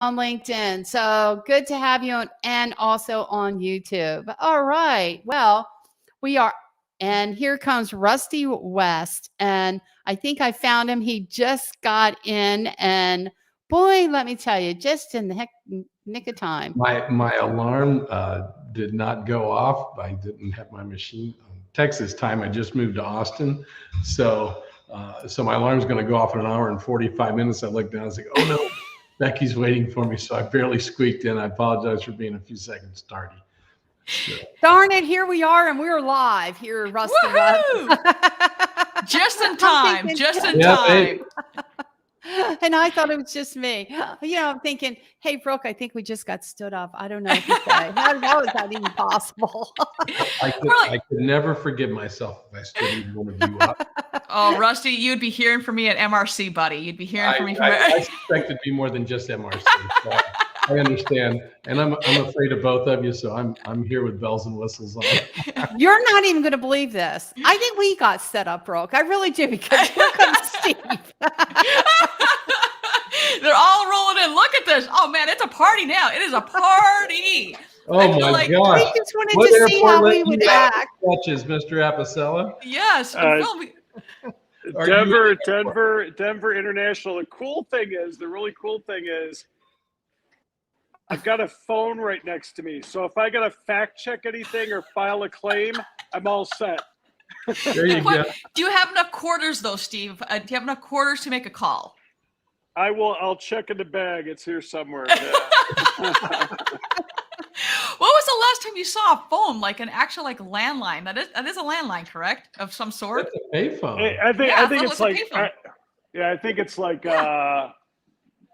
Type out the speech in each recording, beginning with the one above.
on LinkedIn. So good to have you on, and also on YouTube. All right. Well, we are, and here comes Rusty West. And I think I found him. He just got in, and boy, let me tell you, just in the nick of time. My alarm did not go off. I didn't have my machine on Texas time. I just moved to Austin. So my alarm's going to go off in an hour and 45 minutes. I looked down and was like, oh no, Becky's waiting for me. So I barely squeaked in. I apologize for being a few seconds tardy. So. Darn it, here we are, and we're live here, Rusty. Just in time, just in time. And I thought it was just me. You know, I'm thinking, hey, Brooke, I think we just got stood up. I don't know what to say. How is that even possible? I could never forgive myself if I stood even one of you up. Oh, Rusty, you'd be hearing from me at MRC, buddy. You'd be hearing from me. I suspect it'd be more than just MRC. So I understand, and I'm afraid of both of you. So I'm here with bells and whistles on. You're not even going to believe this. I think we got set up, Brooke. I really do, because here comes Steve. They're all rolling in. Look at this. Oh man, it's a party now. It is a party. Oh my gosh. We just wanted to see how we would act. Watches, Mr. Apicella. Yes. Denver International. The really cool thing is I've got a phone right next to me. So if I got to fact check anything or file a claim, I'm all set. There you go. Do you have enough quarters though, Steve? Do you have enough quarters to make a call? I'll check in the bag. It's here somewhere. What was the last time you saw a phone, like an actual landline? That is a landline, correct? Of some sort. It's a payphone. I think it's like I think it's like I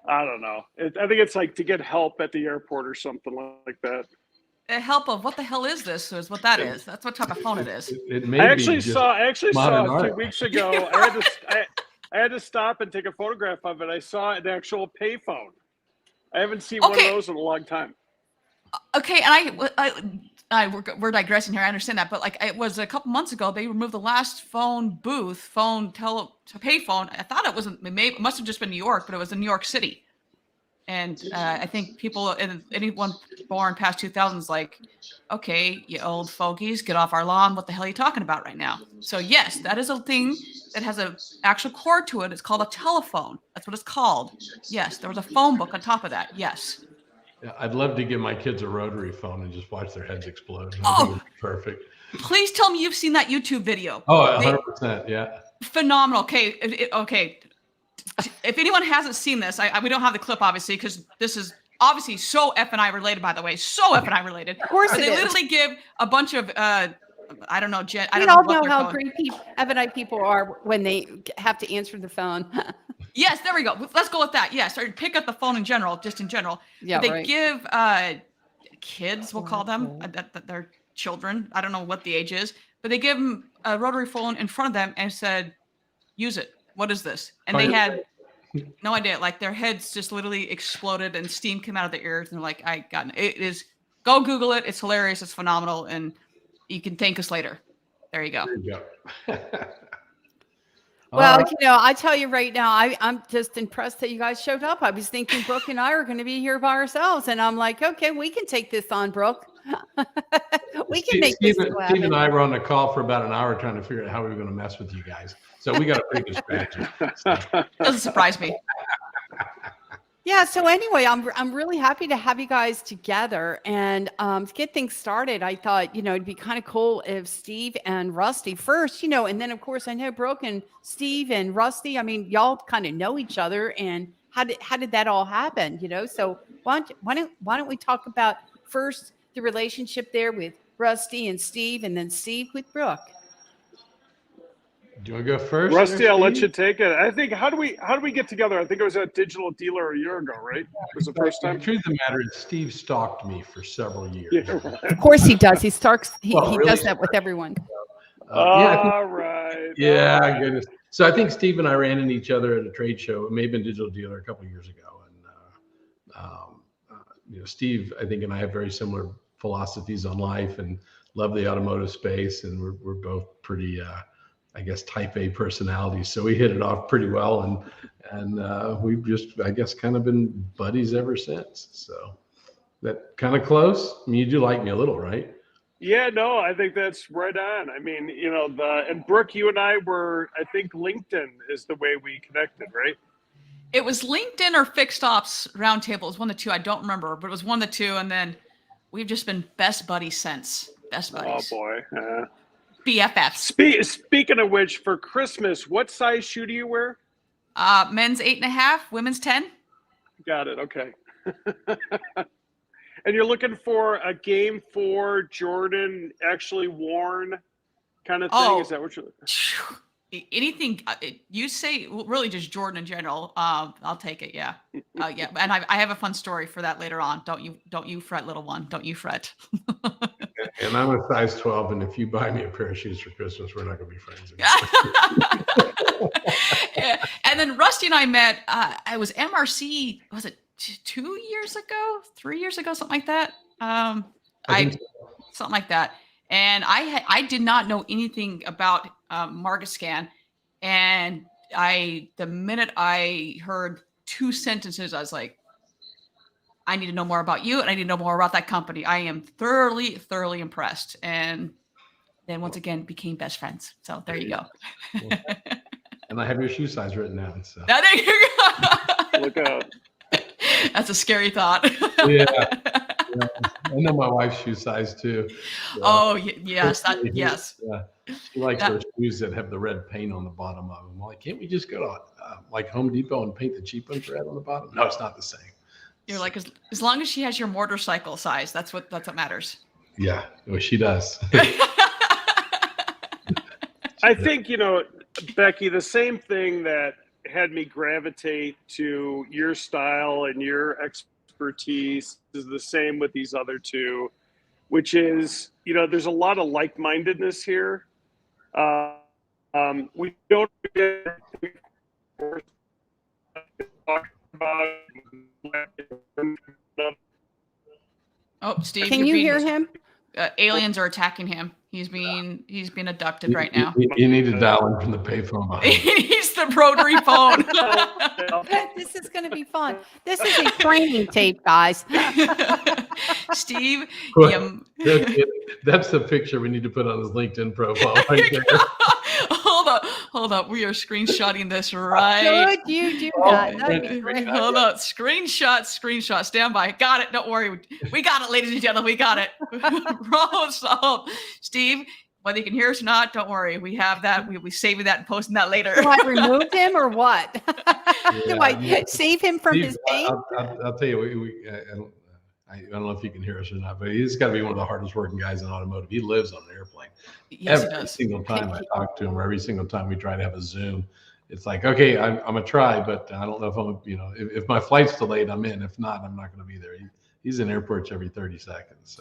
don't know. I think it's like to get help at the airport or something like that. Help of what the hell is this? Is what that is. That's what type of phone it is. I actually saw 2 weeks ago. I had to stop and take a photograph of it. I saw an actual payphone. I haven't seen one of those in a long time. Okay, and we're digressing here. I understand that, but it was a couple months ago. They removed the last phone booth, payphone. I thought it must have just been New York, but it was in New York City. And I think people, anyone born past 2000 is like, okay, you old fogies, get off our lawn. What the hell are you talking about right now? So yes, that is a thing that has an actual cord to it. It's called a telephone. That's what it's called. Yes, there was a phone book on top of that. Yes. Yeah, I'd love to give my kids a rotary phone and just watch their heads explode. Oh, perfect. Please tell me you've seen that YouTube video. Oh, 100%. Yeah. Phenomenal. Okay. Okay. If anyone hasn't seen this, we don't have the clip, obviously, because this is obviously so F&I related, by the way. So F&I related. Of course They literally give a bunch of, I don't know, Jen. I don't know how great F&I people are when they have to answer the phone. Yes, there we go. Let's go with that. Yes, or pick up the phone in general, just in general. Yeah, they give kids, we'll call them, they're children. I don't know what the age is, but they give them a rotary phone in front of them and said, use it. What is this? And they had no idea. Like their heads just literally exploded and steam came out of their ears. And they're like, I got it. It is. Go Google it. It's hilarious. It's phenomenal. And you can thank us later. There you go. There you go. Well, I tell you right now, I'm just impressed that you guys showed up. I was thinking Brooke and I are going to be here by ourselves. And I'm like, okay, we can take this on, Brooke. We can make this happen. Steve and I were on a call for about an hour trying to figure out how we were going to mess with you guys. So we got a pretty good strategy. Doesn't surprise me. Yeah. So anyway, I'm really happy to have you guys together and to get things started. I thought, it'd be kind of cool if Steve and Rusty first, and then of course I know Brooke and Steve and Rusty. I mean, y'all kind of know each other, and how did that all happen? So why don't we talk about first the relationship there with Rusty and Steve, and then Steve with Brooke. Do you want to go first? Rusty, I'll let you take it. I think how do we get together? I think it was at Digital Dealer a year ago, right? It was the first time. The truth of the matter is Steve stalked me for several years. Yeah, right. Of course he does. He really does that with everyone. All right. Yeah, goodness. So I think Steve and I ran into each other at a trade show. It may have been Digital Dealer a couple of years ago. And Steve, I think, and I have very similar philosophies on life and love the automotive space. And we're both pretty I guess, type A personalities. So we hit it off pretty well, and we've just, I guess, kind of been buddies ever since. So that kind of close. I mean, you do like me a little, right? Yeah, no, I think that's right on. I mean, and Brooke, you and I were, I think LinkedIn is the way we connected, right? It was LinkedIn or Fixed Ops Roundtable. It was one of the two. I don't remember, but it was one of the two. And then we've just been best buddies since. Best buddies. Oh boy. BFFs. Speaking of which, for Christmas, what size shoe do you wear? Men's 8.5, women's 10. Got it. Okay. And you're looking for a Game 4 Jordan actually worn kind of thing? Oh. Is that what you're looking? Anything you say, really just Jordan in general. I'll take it. Yeah. Yeah. And I have a fun story for that later on. Don't you fret, little one. Don't you fret. And I'm a size 12, and if you buy me a pair of shoes for Christmas, we're not going to be friends anymore. Yeah. And then Rusty and I met, I was MRC, was it 2 years ago, 3 years ago, something like that? Something like that. And I did not know anything about MarketScan. And the minute I heard 2 sentences, I was like, I need to know more about you, and I need to know more about that company. I am thoroughly, thoroughly impressed. And then once again became best friends. So there you go. And I have your shoe size written down. So Now, there you go. Look out. That's a scary thought. yeah. I know my wife's shoe size too. So. Oh yes, yes. Yeah. She likes those shoes that have the red paint on the bottom of them. I'm like, can't we just go to like Home Depot and paint the cheap ones red on the bottom? No, it's not the same. You're like, as long as she has your motorcycle size, that's what matters. Yeah, well, she does. I think, Becky, the same thing that had me gravitate to your style and your expertise is the same with these other two, which is, there's a lot of like-mindedness here. We don't talk about. Oh, Steve, Can you hear him? Aliens are attacking him. He's being abducted right now. You need to dial in from the payphone behind. He's the rotary phone. This is going to be fun. This is a training tape, guys. Steve, that's the picture we need to put on his LinkedIn profile right there. Hold up. We are screenshotting this right. Could you do that? That'd be great. Hold up. Screenshot. Stand by. Got it. Don't worry. We got it, ladies and gentlemen. We got it. So, Steve, whether you can hear us or not, don't worry. We have that. We'll be saving that and posting that later. Do I remove him or what? Do I save him from Steve, his pain? I'll tell you, I don't know if you can hear us or not, but he's got to be one of the hardest working guys in automotive. He lives on an airplane. Yes, every single time I talk to him, or every single time we try to have a Zoom, it's like, okay, I'm gonna try, but I don't know if I'm, if my flight's delayed, I'm in. If not, I'm not going to be there. He's in airports every 30 seconds.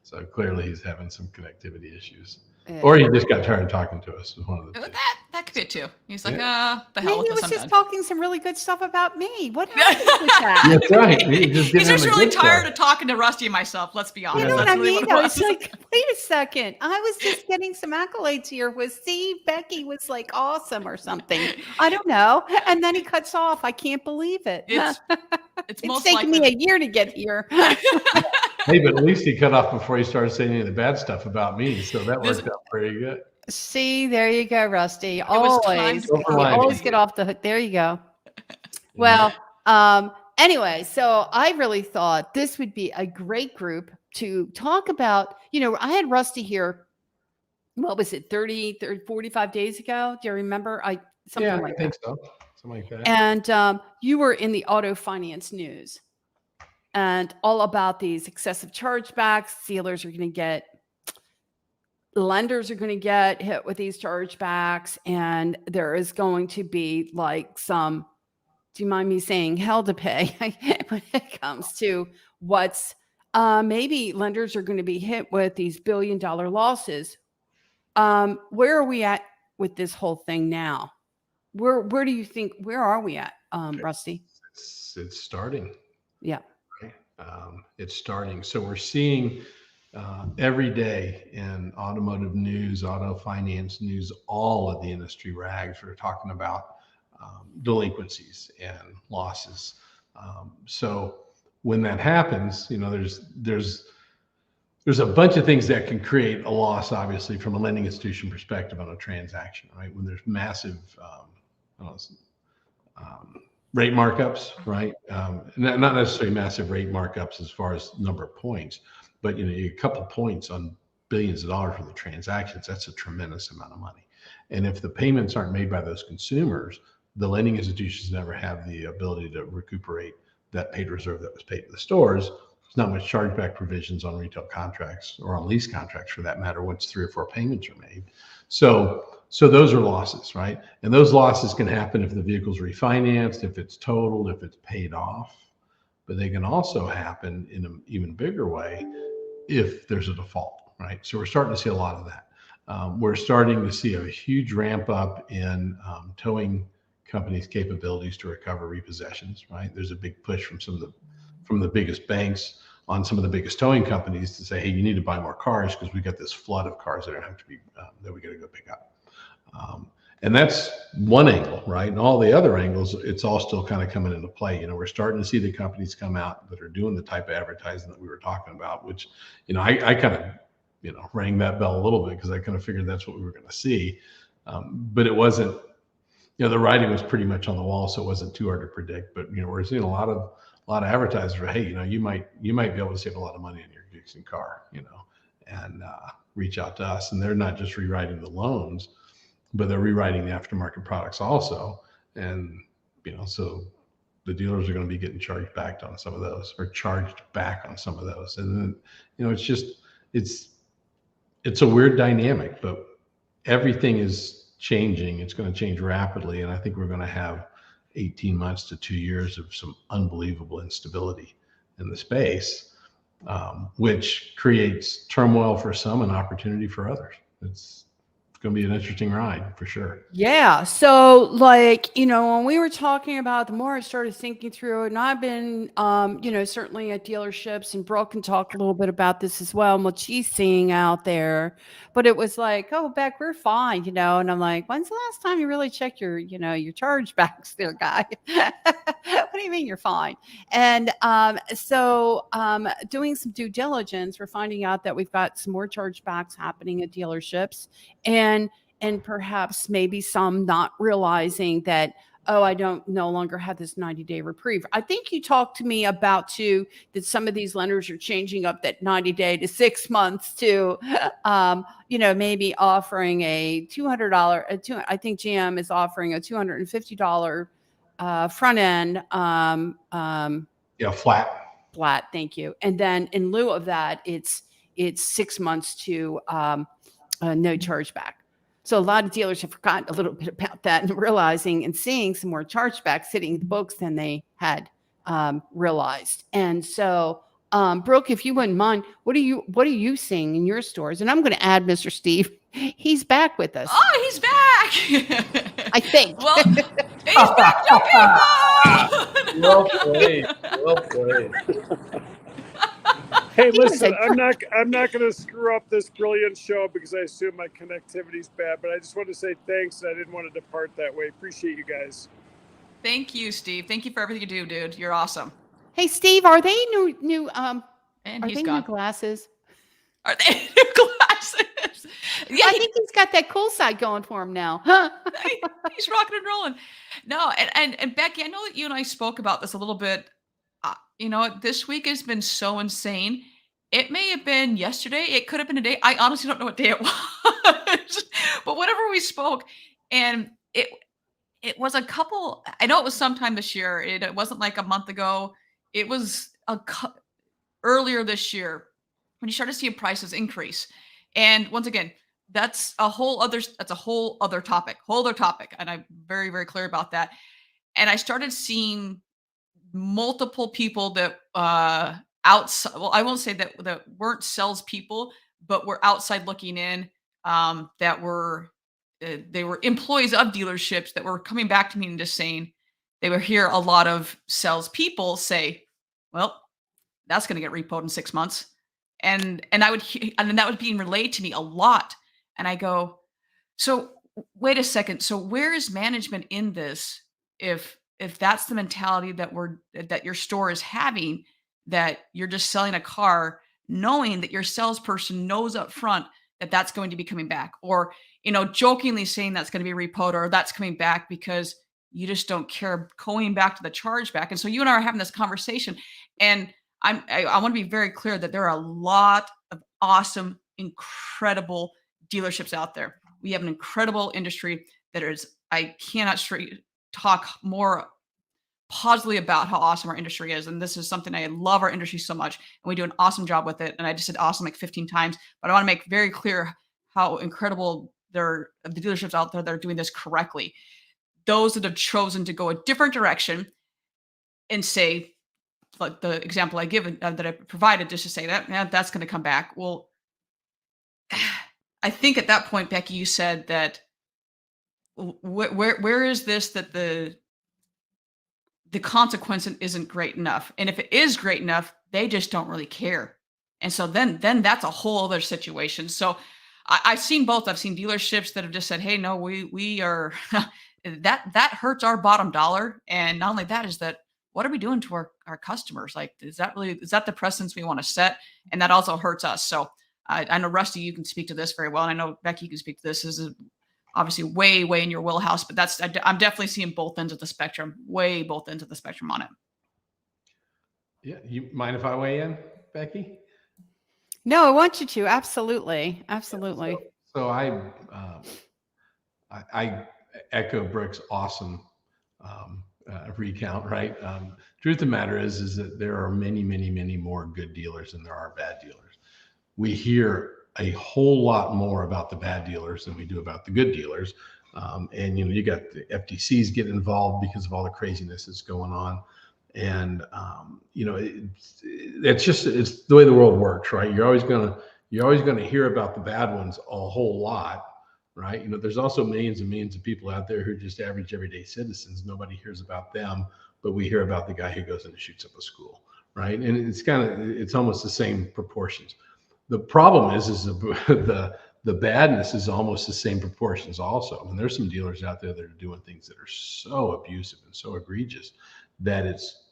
So clearly he's having some connectivity issues. Or he just got tired of talking to us. One of the two. That could be it too. He's like, the hell Maybe with he this. was just talking some really good stuff about me. What happened with that? That's right. He's just really tired of talking to Rusty and myself. Let's be honest. You know what That's I really mean? what it I was was. like, wait a second. I was just getting some accolades here with Steve. Becky was like awesome or something. I don't know. And then he cuts off. I can't believe it. It's It's most taken likely. me a year to get here. Hey, but at least he cut off before he started saying any of the bad stuff about me. So that worked out pretty good. See, there you go, Rusty. was time Always, to you always get off the hook. There you go. Well, anyway, so I really thought this would be a great group to talk about. I had Rusty here. What was it, 30, 45 days ago? Do you remember? Something like I think that. so. Something like that. And you were in the auto finance news and all about these excessive chargebacks. Dealers are going to get, lenders are going to get hit with these chargebacks. And there is going to be like some, do you mind me saying, hell to pay when it comes to what's maybe lenders are going to be hit with these billion-dollar losses. Where are we at with this whole thing now? Where do you think, where are we at, Rusty? It's starting. Yeah. Right? It's starting. So we're seeing every day in automotive news, auto finance news, all of the industry rags are talking about delinquencies and losses. So when that happens, there's a bunch of things that can create a loss, obviously, from a lending institution perspective on a transaction, right? When there's massive rate markups, right? Not necessarily massive rate markups as far as number of points, but a couple of points on billions of dollars worth of transactions, that's a tremendous amount of money. And if the payments aren't made by those consumers, the lending institutions never have the ability to recuperate that paid reserve that was paid to the stores. There's not much chargeback provisions on retail contracts or on lease contracts for that matter once 3 or 4 payments are made. So those are losses, right? And those losses can happen if the vehicle's refinanced, if it's totaled, if it's paid off. But they can also happen in an even bigger way if there's a default, right? So we're starting to see a lot of that. We're starting to see a huge ramp up in towing companies' capabilities to recover repossessions, right? There's a big push from the biggest banks on some of the biggest towing companies to say, hey, you need to buy more cars because we got this flood of cars that have to be that we got to go pick up. And that's one angle, right? And all the other angles, it's all still kind of coming into play. We're starting to see the companies come out that are doing the type of advertising that we were talking about, which, I kind of, rang that bell a little bit because I kind of figured that's what we were going to see. But it wasn't, the writing was pretty much on the wall, so it wasn't too hard to predict. But, we're seeing a lot of advertisers for, hey, you might be able to save a lot of money on your existing car, and reach out to us. And they're not just rewriting the loans, but they're rewriting the aftermarket products also. And, so the dealers are going to be getting charged back on some of those, or charged back on some of those. And then, it's a weird dynamic, but everything is changing. It's going to change rapidly. And I think we're going to have 18 months to 2 years of some unbelievable instability in the space, which creates turmoil for some and opportunity for others. It's going to be an interesting ride for sure. Yeah. So when we were talking about, the more I started thinking through it, and I've been, certainly at dealerships, and Brooke can talk a little bit about this as well and what she's seeing out there. But it was like, oh, Beck, we're fine, and I'm like, when's the last time you really checked your chargebacks there, guy? What do you mean you're fine? And doing some due diligence, we're finding out that we've got some more chargebacks happening at dealerships, and perhaps maybe some not realizing that, oh, I no longer have this 90-day reprieve. I think you talked to me about too that some of these lenders are changing up that 90-day to 6 months to, maybe offering a $200. I think GM is offering a $250 front end. Flat. Thank you. And then in lieu of that, it's 6 months to no chargeback. So a lot of dealers have forgotten a little bit about that and realizing and seeing some more chargebacks hitting the books than they had realized. And so, Brooke, if you wouldn't mind, what are you seeing in your stores? And I'm going to add Mr. Steve. He's back with us. Oh, he's back. I think. Well, he's back. Okay, Well played. Well played. Hey, listen, I'm not going to screw up this brilliant show because I assume my connectivity's bad, but I just want to say thanks. I didn't want to depart that way. Appreciate you guys. Thank you, Steve. Thank you for everything you do, dude. You're awesome. Hey, Steve, are they new And are he's they gone. new glasses? Are they new glasses? Yeah, I think he's got that cool side going for him now. Huh? he's rocking and rolling. No, and Becky, I know that you and I spoke about this a little bit. This week has been so insane. It may have been yesterday. It could have been a day. I honestly don't know what day it was. But whenever we spoke, and it was a couple. I know it was sometime this year. It wasn't like a month ago. It was earlier this year when you started seeing prices increase. And once again, that's a whole other topic, and I'm very, very clear about that. And I started seeing multiple people that outside. Well, I won't say that weren't salespeople, but were outside looking in. That were they were employees of dealerships that were coming back to me and just saying they would hear a lot of salespeople say, "Well, that's going to get repoed in 6 months." And I would, and then that was being relayed to me a lot. And I go, so wait a second. So where is management in this? If that's the mentality that your store is having, that you're just selling a car, knowing that your salesperson knows up front that that's going to be coming back, or jokingly saying that's going to be repoed, or that's coming back because you just don't care, going back to the chargeback. And so you and I are having this conversation, and I want to be very clear that there are a lot of awesome, incredible dealerships out there. We have an incredible industry that is, I cannot talk more positively about how awesome our industry is. And this is something I love our industry so much, and we do an awesome job with it. And I just said awesome like 15 times, but I want to make very clear how incredible the dealerships out there that are doing this correctly. Those that have chosen to go a different direction and say, like the example I given that I provided, just to say that that's going to come back. Well, I think at that point, Becky, you said that where is this, that the consequence isn't great enough, and if it is great enough, they just don't really care. And so then that's a whole other situation. So I've seen both. I've seen dealerships that have just said, hey, no, we are that hurts our bottom dollar. And not only that, is that, what are we doing to our customers? Like, is that the precedence we want to set? And that also hurts us. So I know, Rusty, you can speak to this very well. And I know, Becky, you can speak to this. This is obviously way in your wheelhouse, but I'm definitely seeing both ends of the spectrum, both ends of the spectrum on it. Yeah. You mind if I weigh in, Becky? No, I want you to. Absolutely. Absolutely. So I echo Brooke's awesome recount, right? Truth of the matter is that there are many more good dealers than there are bad dealers. We hear a whole lot more about the bad dealers than we do about the good dealers. And you got the FTCs getting involved because of all the craziness that's going on. And it's the way the world works, right? You're always gonna hear about the bad ones a whole lot, right? There's also millions and millions of people out there who are just average everyday citizens. Nobody hears about them, but we hear about the guy who goes in and shoots up a school, right? And it's almost the same proportions. The problem is the badness is almost the same proportions also. I mean, there's some dealers out there that are doing things that are so abusive and so egregious that it's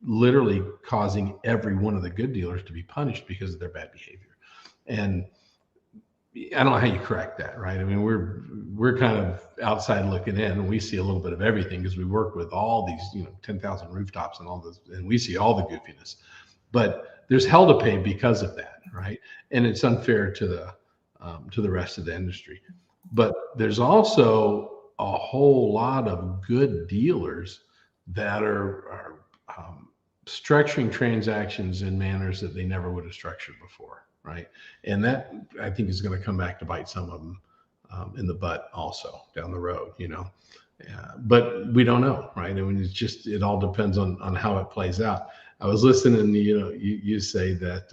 literally causing every one of the good dealers to be punished because of their bad behavior. And I don't know how you correct that, right? I mean, we're kind of outside looking in, and we see a little bit of everything because we work with all these, 10,000 rooftops and all this, and we see all the goofiness. But there's hell to pay because of that, right? And it's unfair to the rest of the industry. But there's also a whole lot of good dealers that are structuring transactions in manners that they never would have structured before, right? And that, I think, is going to come back to bite some of them in the butt also down the road, but we don't know, right? I mean, it all depends on how it plays out. I was listening to you say that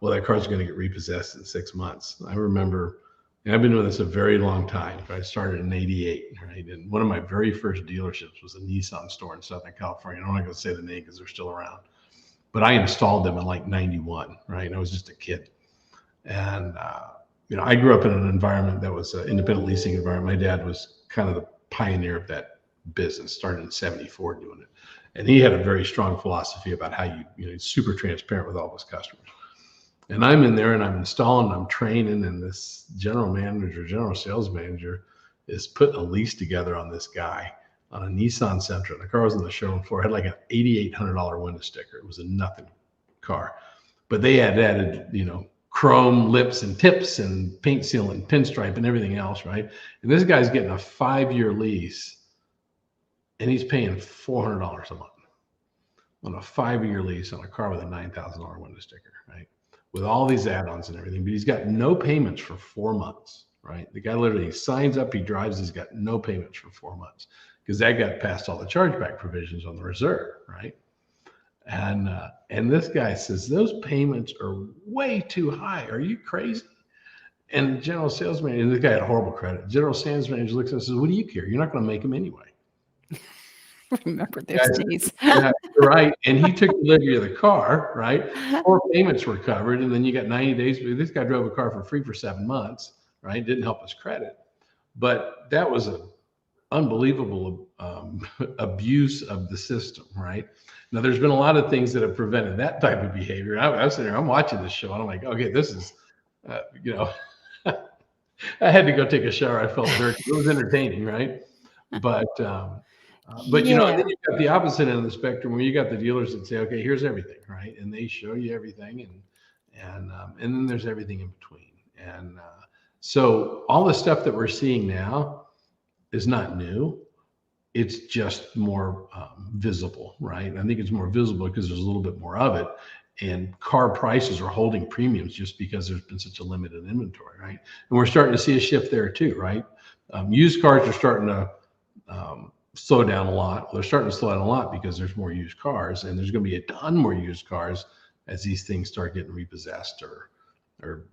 well, that car's going to get repossessed in 6 months. I remember, and I've been doing this a very long time. I started in '88, right? And one of my very first dealerships was a Nissan store in Southern California. I'm not going to say the name because they're still around, but I installed them in like '91, right? And I was just a kid. And, I grew up in an environment that was an independent leasing environment. My dad was kind of the pioneer of that business, started in '74 doing it. And he had a very strong philosophy about how he's super transparent with all his customers. And I'm in there and I'm installing, I'm training, and this general sales manager is putting a lease together on this guy on a Nissan Sentra. The car was on the showroom floor. It had like an $8,800 window sticker. It was a nothing car, but they had added, chrome lips and tips and paint seal and pinstripe and everything else, right? And this guy's getting a 5-year lease, and he's paying $400 a month on a 5-year lease on a car with a $9,000 window sticker, right? With all these add-ons and everything, but he's got no payments for 4 months, right? The guy literally signs up, he drives, he's got no payments for 4 months because that got past all the chargeback provisions on the reserve, right? And this guy says, those payments are way too high. Are you crazy? And the general sales manager, and this guy had horrible credit. General sales manager looks at him and says, what do you care? You're not going to make them anyway. Remember those Guys, days. yeah, right. And he took delivery of the car, right? 4 payments were covered, and then you got 90 days. But this guy drove a car for free for 7 months, right? Didn't help his credit. But that was an unbelievable abuse of the system, right? Now, there's been a lot of things that have prevented that type of behavior. I was sitting there, I'm watching this show, and I'm like, okay, this is, you know, I had to go take a shower. I felt dirty. It was entertaining, right? But you know, and Yeah. then you've got the opposite end of the spectrum where you got the dealers that say, okay, here's everything, right? And they show you everything, and then there's everything in between. And so all the stuff that we're seeing now is not new. It's just more visible, right? And I think it's more visible because there's a little bit more of it. And car prices are holding premiums just because there's been such a limited inventory, right? And we're starting to see a shift there too, right? Used cars are starting to slow down a lot. Well, they're starting to slow down a lot because there's more used cars, and there's going to be a ton more used cars as these things start getting repossessed or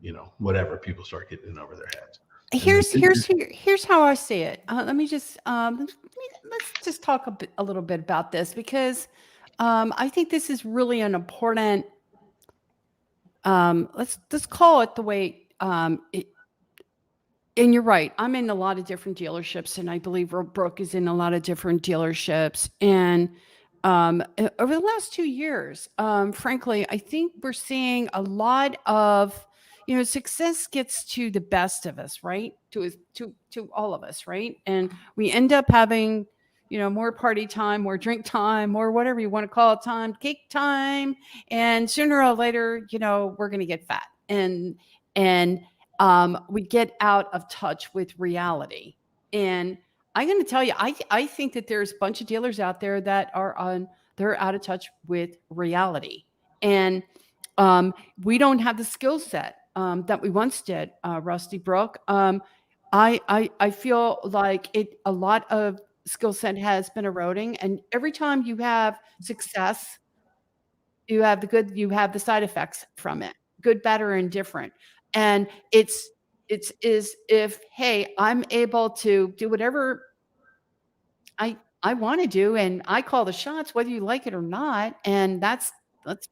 you know, whatever, people start getting in over their heads. Here's how I see it. Let me just let's just talk a little bit about this, because I think this is really an important. Let's call it the way it. And you're right. I'm in a lot of different dealerships, and I believe Brooke is in a lot of different dealerships. And over the last 2 years, frankly, I think we're seeing a lot of, success gets to the best of us, right? To all of us, right? And we end up having, more party time, more drink time, more whatever you want to call it time, cake time, and sooner or later, we're going to get fat, and we get out of touch with reality. And I'm going to tell you, I think that there's a bunch of dealers out there that they're out of touch with reality. And we don't have the skill set that we once did, Rusty, Brooke. I feel like a lot of skill set has been eroding. And every time you have success, you have the side effects from it, good, bad, or indifferent. And it's is if, hey, I'm able to do whatever I want to do, and I call the shots, whether you like it or not. And let's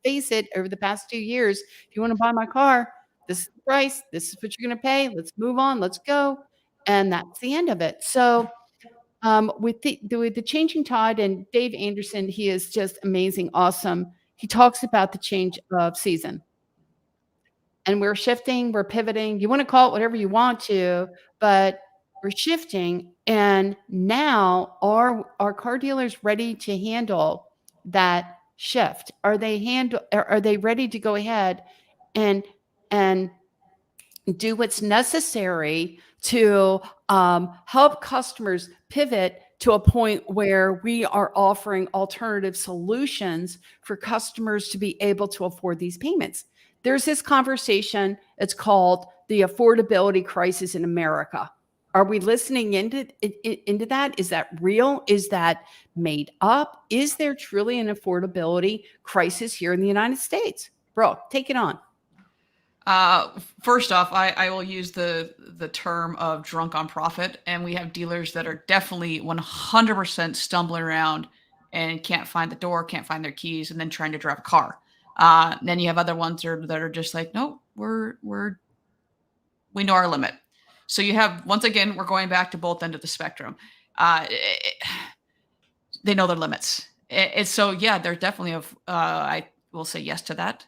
face it, over the past 2 years, if you want to buy my car, this is the price, this is what you're going to pay. Let's move on, let's go. And that's the end of it. So with the changing tide, and Dave Anderson, he is just amazing, awesome. He talks about the change of season. And we're shifting, we're pivoting. You want to call it whatever you want to, but we're shifting. And now are car dealers ready to handle that shift? Are they ready to go ahead and do what's necessary to help customers pivot to a point where we are offering alternative solutions for customers to be able to afford these payments? There's this conversation. It's called the affordability crisis in America. Are we listening into that? Is that real? Is that made up? Is there truly an affordability crisis here in the United States? Bro, take it on. First off, I will use the term of drunk on profit, and we have dealers that are definitely 100% stumbling around and can't find the door, can't find their keys, and then trying to drive a car. Then you have other ones that are just like, no, we know our limit. So you have, once again, we're going back to both ends of the spectrum. They know their limits. It's so, yeah, they're definitely I will say yes to that.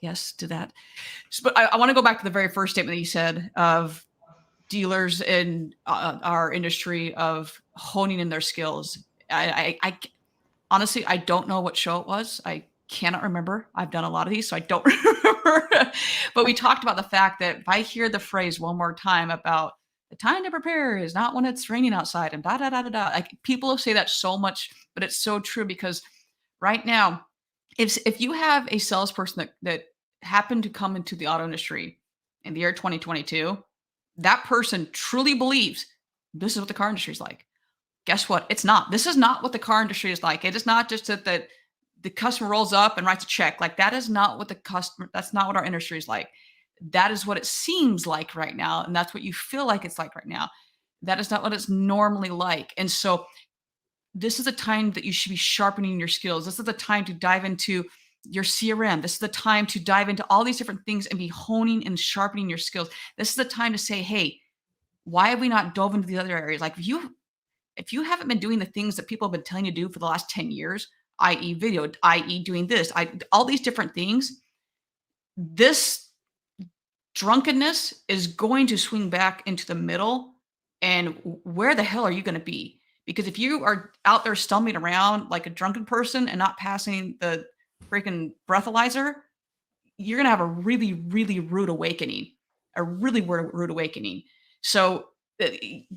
Yes to that. But I want to go back to the very first statement that you said of dealers in our industry of honing in their skills. I honestly, I don't know what show it was. I cannot remember. I've done a lot of these, so I don't remember. But we talked about the fact that if I hear the phrase one more time about the time to prepare is not when it's raining outside and da da da da da. Like, people say that so much, but it's so true, because right now, if you have a salesperson that happened to come into the auto industry in the year 2022, that person truly believes this is what the car industry is like. Guess what? It's not. This is not what the car industry is like. It is not just that the customer rolls up and writes a check. Like, that is not what that's not what our industry is like. That is what it seems like right now. And that's what you feel like it's like right now. That is not what it's normally like. And so this is the time that you should be sharpening your skills. This is the time to dive into your CRM. This is the time to dive into all these different things and be honing and sharpening your skills. This is the time to say, hey, why have we not dove into the other areas? Like if you haven't been doing the things that people have been telling you to do for the last 10 years, i.e. video, i.e. doing this, all these different things, this drunkenness is going to swing back into the middle. And where the hell are you going to be? Because if you are out there stumbling around like a drunken person and not passing the freaking breathalyzer, you're going to have a really, really rude awakening, So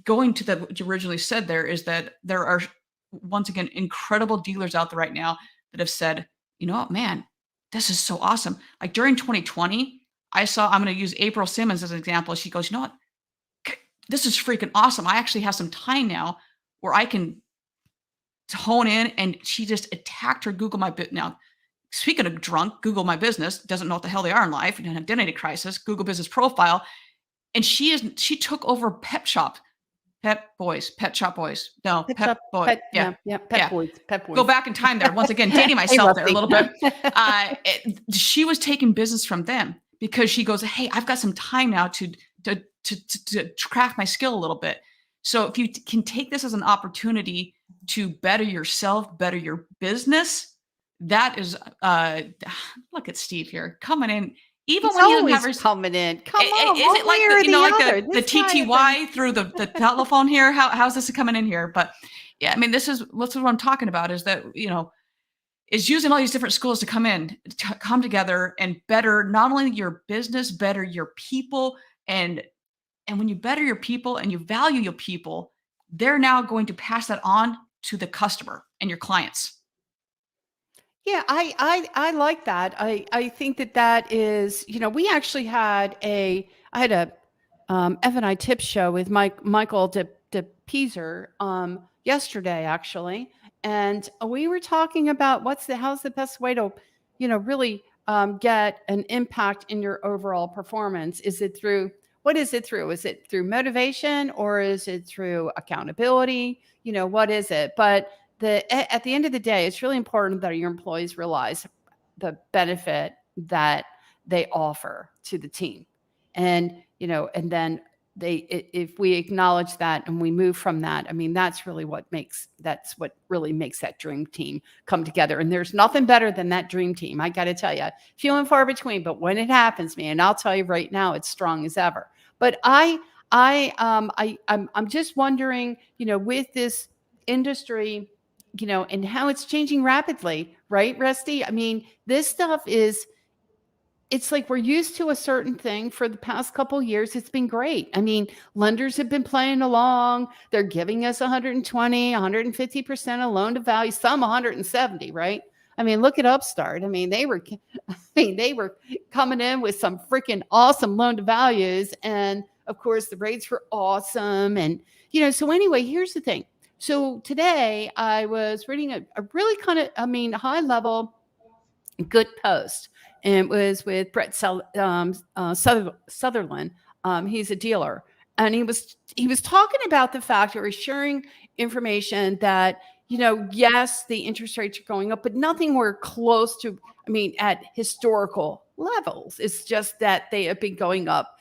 going to what you originally said there is that there are, once again, incredible dealers out there right now that have said, you know what, man, this is so awesome. Like during 2020, I'm going to use April Simmons as an example. She goes, you know what, this is freaking awesome. I actually have some time now where I can hone in, and she just attacked her Google My Business. Now, speaking of drunk, Google My Business, doesn't know what the hell they are in life, an identity crisis, Google Business Profile. And she took over Pet Shop Boys. No, Pet Boys. Pet Boys. Go back in time there. Once again, dating myself there a little bit. She was taking business from them because she goes, hey, I've got some time now to craft my skill a little bit. So if you can take this as an opportunity to better yourself, better your business, that is, look at Steve here coming in. Even He's when he always doesn't have coming in. Come on, is it like the This guy has TTY through the telephone here? How's this coming in here? But yeah, I mean, this is what I'm talking about, is that, is using all these different schools to come together and better not only your business, better your people. And when you better your people and you value your people, they're now going to pass that on to the customer and your clients. Yeah, I like that. I think that is, we actually had I had a F&I tips show with Michael DePeaser yesterday actually, and we were talking about how's the best way to, really get an impact in your overall performance. What is it through? Is it through motivation, or is it through accountability? What is it? But at the end of the day, it's really important that your employees realize the benefit that they offer to the team. And, and then if we acknowledge that and we move from that, I mean, that's what really makes that dream team come together. And there's nothing better than that dream team. I got to tell you, few and far between, but when it happens, man, I'll tell you right now, it's strong as ever. But I'm just wondering, with this industry, and how it's changing rapidly, right, Rusty? I mean, this stuff it's like we're used to a certain thing for the past couple of years. It's been great. I mean, lenders have been playing along. They're giving us 120, 150% of loan to value, some 170, right? I mean, look at Upstart. I mean, they were coming in with some freaking awesome loan to values. And of course, the rates were awesome. And, so anyway, here's the thing. So today I was reading a really kind of, high level, good post. And it was with Brett Sutherland. He's a dealer. And he was talking about the fact that we're sharing information that, yes, the interest rates are going up, but nothing we're close to, at historical levels. It's just that they have been going up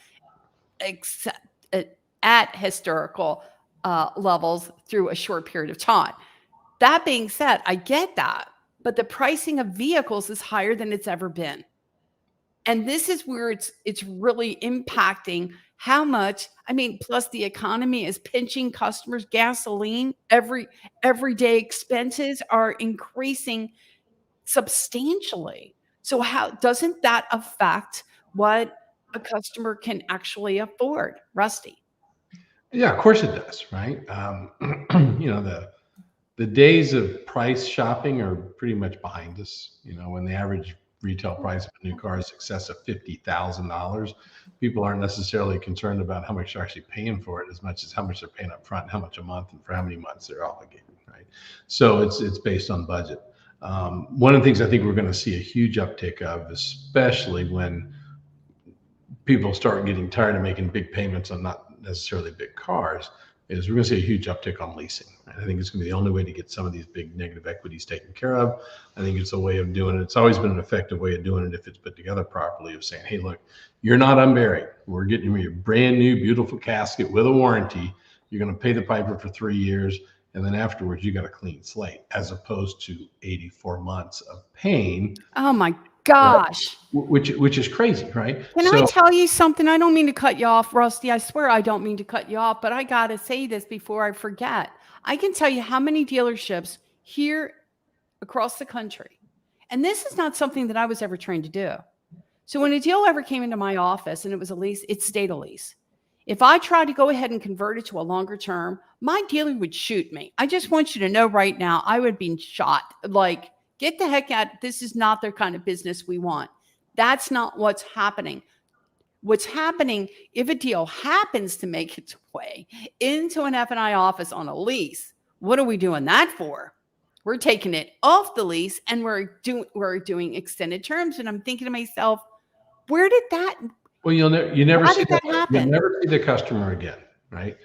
at historical levels through a short period of time. That being said, I get that, but the pricing of vehicles is higher than it's ever been. And this is where it's really impacting how much, plus the economy is pinching customers, gasoline, everyday expenses are increasing substantially. So how doesn't that affect what a customer can actually afford, Rusty? Yeah, of course it does, right? The days of price shopping are pretty much behind us. When the average retail price of a new car is in excess of $50,000, people aren't necessarily concerned about how much they're actually paying for it as much as how much they're paying up front, how much a month, and for how many months they're obligated, right? So it's based on budget. One of the things I think we're going to see a huge uptick of, especially when people start getting tired of making big payments on not necessarily big cars, is we're going to see a huge uptick on leasing. And I think it's going to be the only way to get some of these big negative equities taken care of. I think it's a way of doing it. It's always been an effective way of doing it if it's put together properly, of saying, hey, look, you're not unburied. We're getting you a brand new, beautiful casket with a warranty. You're going to pay the piper for 3 years. And then afterwards, you got a clean slate, as opposed to 84 months of pain. Oh my gosh. Right? Which is crazy, right? Can I tell you something? I don't mean to cut you off, Rusty. I swear I don't mean to cut you off, but I got to say this before I forget. I can tell you how many dealerships here across the country, and this is not something that I was ever trained to do. So when a deal ever came into my office and it was a lease, it stayed a lease. If I tried to go ahead and convert it to a longer term, my dealer would shoot me. I just want you to know right now, I would be shot. Like, get the heck out. This is not the kind of business we want. That's not what's happening. What's happening, if a deal happens to make its way into an F&I office on a lease, what are we doing that for? We're taking it off the lease and we're doing extended terms. And I'm thinking to myself, where did that? Well, you never How see did that happen? You'll never see the customer again, right?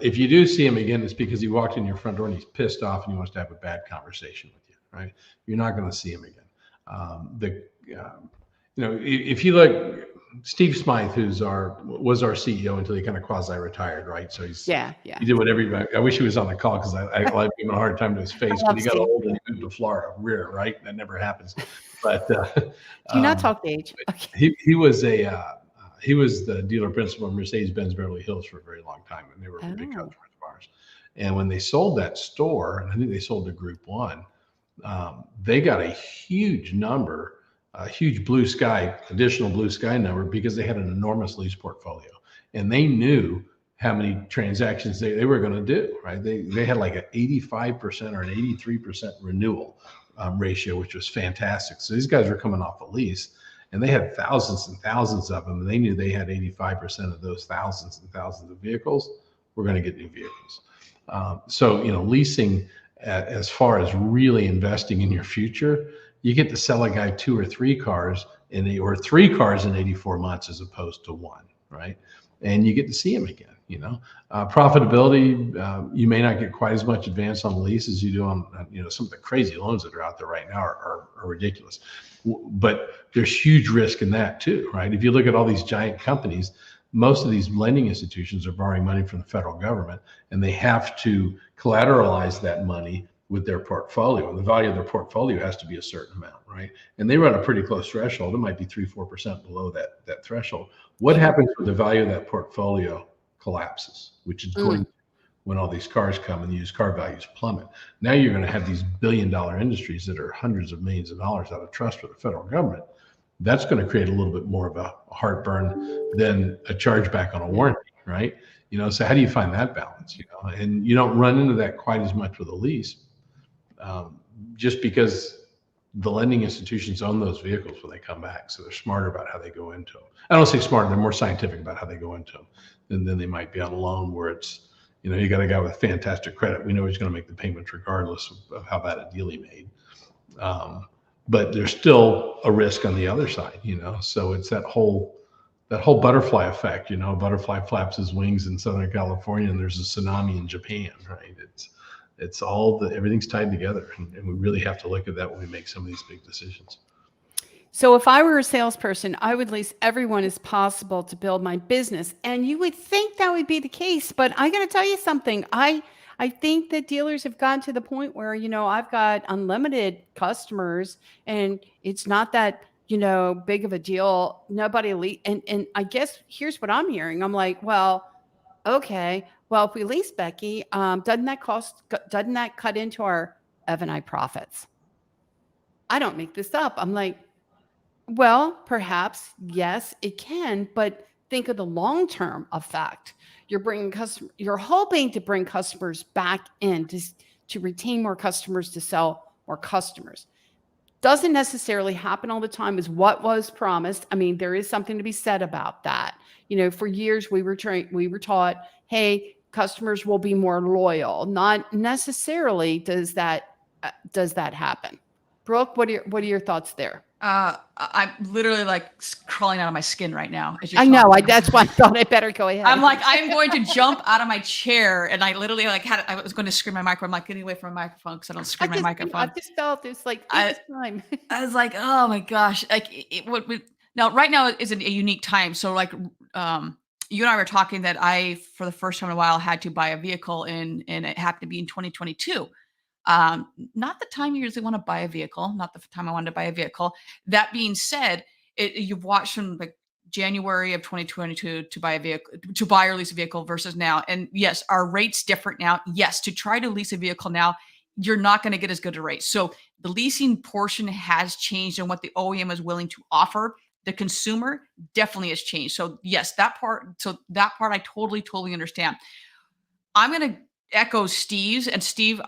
If you do see him again, it's because he walked in your front door and he's pissed off and he wants to have a bad conversation with you, right? You're not going to see him again. If you look, Steve Smythe, was our CEO until he kind of quasi-retired, right? So he did what everybody. I wish he was on the call because I give him a hard time to his face. But he got old and he moved to Florida, right? That never happens. But do not talk to age. Okay. He was the dealer principal of Mercedes-Benz Beverly Hills for a very long time, and they were big customers of ours. And when they sold that store, and I think they sold to Group 1, they got a huge number, a huge additional blue sky number, because they had an enormous lease portfolio. And they knew how many transactions they were going to do, right? They had like an 85% or an 83% renewal ratio, which was fantastic. So these guys were coming off a lease, and they had thousands and thousands of them. And they knew they had 85% of those thousands and thousands of vehicles were going to get new vehicles. Leasing, as far as really investing in your future, you get to sell a guy 2 or 3 cars or 3 cars in 84 months as opposed to 1, right? And you get to see him again. Profitability, you may not get quite as much advance on the lease as you do on some of the crazy loans that are out there right now are ridiculous. But there's huge risk in that too, right? If you look at all these giant companies, most of these lending institutions are borrowing money from the federal government, and they have to collateralize that money with their portfolio. And the value of their portfolio has to be a certain amount, right? And they run a pretty close threshold. It might be 3-4% below that threshold. What happens when the value of that portfolio collapses, which is going to, when all these cars come and the used car values plummet? Now you're going to have these billion-dollar industries that are hundreds of millions of dollars out of trust with the federal government. That's going to create a little bit more of a heartburn than a chargeback on a warranty, right? So how do you find that balance? And you don't run into that quite as much with a lease, just because the lending institutions own those vehicles when they come back. So they're smarter about how they go into them. I don't say smarter, they're more scientific about how they go into them than they might be on a loan where it's, you got a guy with fantastic credit. We know he's going to make the payments regardless of how bad a deal he made. But there's still a risk on the other side, so it's that whole butterfly effect. A butterfly flaps his wings in Southern California and there's a tsunami in Japan, right? It's everything's tied together, and we really have to look at that when we make some of these big decisions. So if I were a salesperson, I would lease everyone as possible to build my business. And you would think that would be the case, but I got to tell you something. I think that dealers have gotten to the point where, I've got unlimited customers and it's not that, big of a deal. Nobody and I guess here's what I'm hearing. I'm like, well, okay, well, if we lease Becky, doesn't that cut into our F&I profits? I don't make this up. I'm like, well, perhaps, yes, it can, but think of the long-term effect. You're hoping to bring customers back in to retain more customers, to sell more customers. Doesn't necessarily happen all the time is what was promised. I mean, there is something to be said about that. For years we were taught, hey, customers will be more loyal. Not necessarily does that happen. Brooke, what are your thoughts there? I'm literally like crawling out of my skin right now. As you're I know. talking. That's why I thought I better go ahead. I'm like, I'm going to jump out of my chair, and I literally like I was going to scream my microphone. I'm like, getting away from my microphone because I don't scream my microphone. I just felt it's like I- this time. I was like, oh my gosh, like now right now is a unique time. So like, you and I were talking that I, for the first time in a while, had to buy a vehicle and it happened to be in 2022. Not the time you usually want to buy a vehicle, not the time I wanted to buy a vehicle. That being said, you've watched from like January of 2022 to buy a vehicle, to buy or lease a vehicle versus now. And yes, our rate's different now. Yes, to try to lease a vehicle now, you're not going to get as good a rate. So the leasing portion has changed and what the OEM is willing to offer. The consumer definitely has changed. So yes, that part I totally understand. I'm going to echo Steve's, and Steve,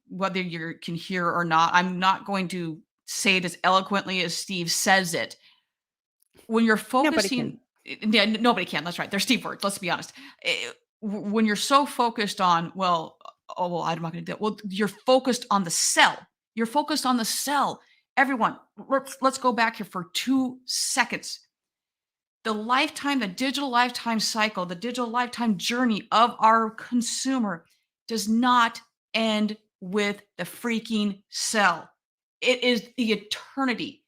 whether you can hear or not, I'm not going to say it as eloquently as Steve says it. When you're focusing, nobody can. That's right. They're Steve words. Let's be honest. When you're so focused on, I'm not going to do it. Well, you're focused on the sell. You're focused on the sell. Everyone, let's go back here for 2 seconds. The digital lifetime cycle, the digital lifetime journey of our consumer does not end with the freaking sell. It is the eternity.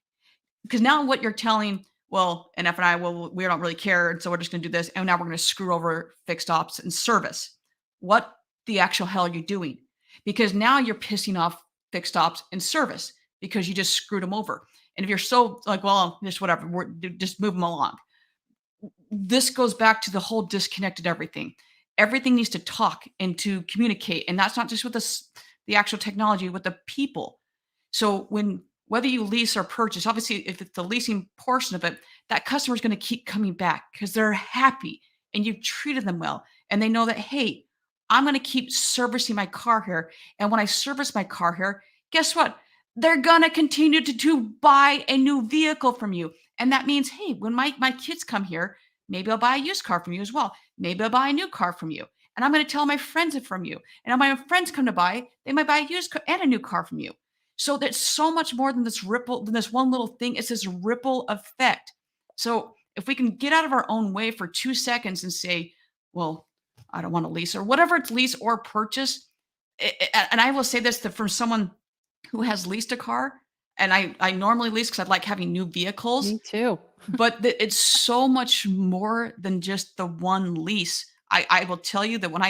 Because now what you're telling, and F&I, we don't really care, and so we're just going to do this, and now we're going to screw over fixed ops and service. What the actual hell are you doing? Because now you're pissing off fixed ops and service because you just screwed them over. And if you're so like, just whatever, just move them along. This goes back to the whole disconnected everything. Everything needs to talk and to communicate. And that's not just with the actual technology, with the people. So whether you lease or purchase, obviously, if it's the leasing portion of it, that customer is going to keep coming back because they're happy and you've treated them well. And they know that, hey, I'm going to keep servicing my car here. And when I service my car here, guess what? They're going to continue to buy a new vehicle from you. And that means, hey, when my kids come here, maybe I'll buy a used car from you as well. Maybe I'll buy a new car from you. And I'm going to tell my friends it from you. And when my friends come to buy, they might buy a used car and a new car from you. So there's so much more than this one little thing. It's this ripple effect. So if we can get out of our own way for 2 seconds and say, well, I don't want to lease, or whatever it's lease or purchase. And I will say this from someone who has leased a car, and I normally lease because I like having new vehicles. Me too. But it's so much more than just the one lease. I will tell you that when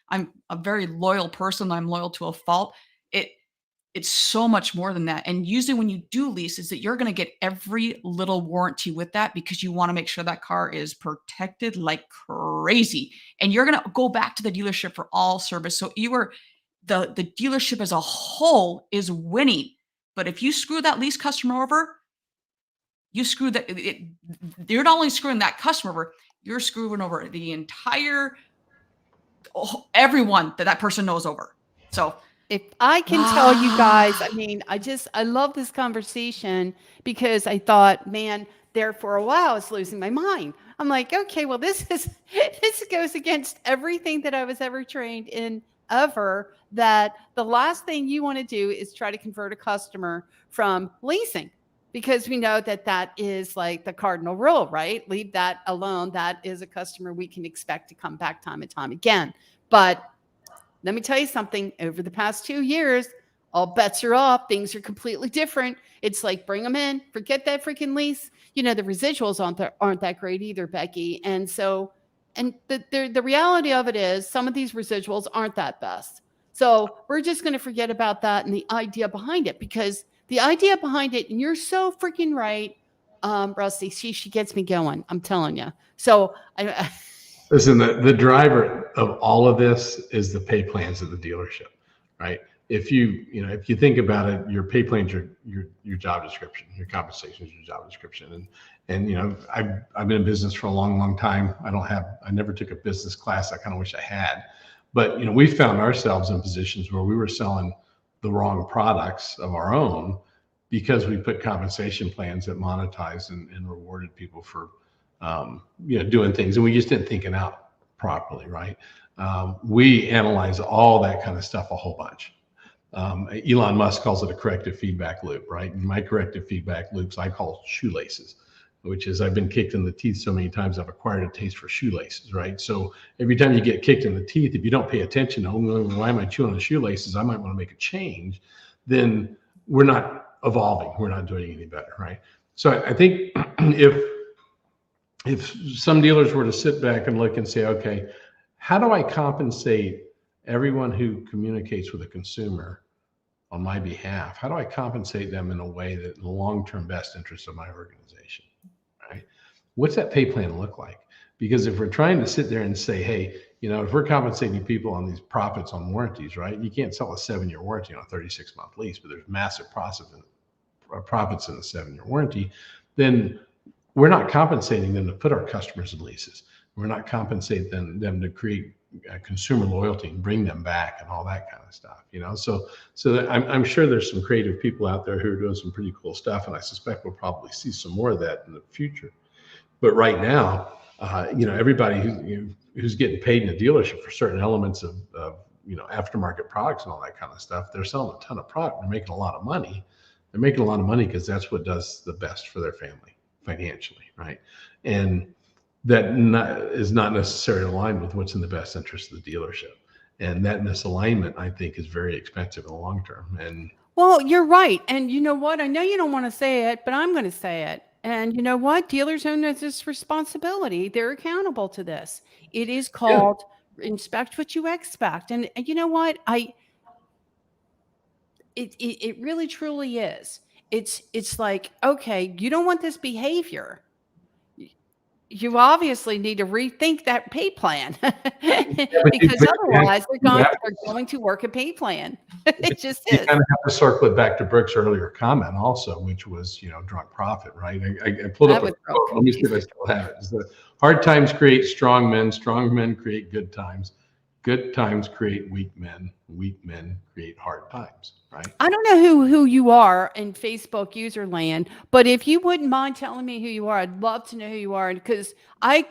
I'm a very loyal person, I'm loyal to a fault. It's so much more than that. And usually when you do lease is that you're going to get every little warranty with that because you want to make sure that car is protected like crazy. And you're going to go back to the dealership for all service. So the dealership as a whole is winning. But if you screw that lease customer over, you're not only screwing that customer over, you're screwing over the entire, everyone that person knows over. So if I can tell you guys, I love this conversation because I thought, man, there for a while I was losing my mind. I'm like, okay, well, this goes against everything that I was ever trained in ever, that the last thing you want to do is try to convert a customer from leasing, because we know that is like the cardinal rule, right? Leave that alone. That is a customer we can expect to come back time and time again. But let me tell you something, over the past 2 years, all bets are off. Things are completely different. It's like, bring them in, forget that freaking lease. The residuals aren't that great either, Becky. And so, the reality of it is some of these residuals aren't that best. So we're just going to forget about that and the idea behind it, because the idea behind it, and you're so freaking right, Rusty, she gets me going. I'm telling you. So Listen, the driver of all of this is the pay plans of the dealership, right? If you think about it, your pay plans are your job description, your compensation is your job description. And I've been in business for a long time. I never took a business class. I kind of wish I had, but we found ourselves in positions where we were selling the wrong products of our own because we put compensation plans that monetized and rewarded people for doing things, and we just didn't think it out properly, right? We analyze all that kind of stuff a whole bunch. Elon Musk calls it a corrective feedback loop, right? And my corrective feedback loops I call shoelaces, which is I've been kicked in the teeth so many times I've acquired a taste for shoelaces, right? So every time you get kicked in the teeth, if you don't pay attention to, why am I chewing on the shoelaces? I might want to make a change. Then we're not evolving. We're not doing any better, right? So I think if some dealers were to sit back and look and say, okay, how do I compensate everyone who communicates with a consumer on my behalf? How do I compensate them in a way that in the long-term best interest of my organization, right? What's that pay plan look like? Because if we're trying to sit there and say, hey, if we're compensating people on these profits on warranties, right? You can't sell a 7-year warranty on a 36-month lease, but there's massive profits in the 7-year warranty. Then we're not compensating them to put our customers in leases. We're not compensating them to create consumer loyalty and bring them back and all that kind of stuff, So I'm sure there's some creative people out there who are doing some pretty cool stuff, and I suspect we'll probably see some more of that in the future. But right now, everybody who's getting paid in a dealership for certain elements of aftermarket products and all that kind of stuff, they're selling a ton of product. They're making a lot of money. They're making a lot of money because that's what does the best for their family financially, right? And that is not necessarily aligned with what's in the best interest of the dealership. And that misalignment, I think, is very expensive in the long term. And well, you're right. And you know what? I know you don't want to say it, but I'm going to say it. And you know what? Dealers own this responsibility. They're accountable to this. It is called inspect what you expect. And you know what? It really truly is. It's like, okay, you don't want this behavior. You obviously need to rethink that pay plan because otherwise they're going to work a pay plan. It just is. You kind of have to circle it back to Brooke's earlier comment also, which was, drunk profit, right? I pulled up a quote. Let me see if I still have it. It's the hard times create strong men create good times create weak men create hard times, right? I don't know who you are in Facebook user land, but if you wouldn't mind telling me who you are, I'd love to know who you are, because I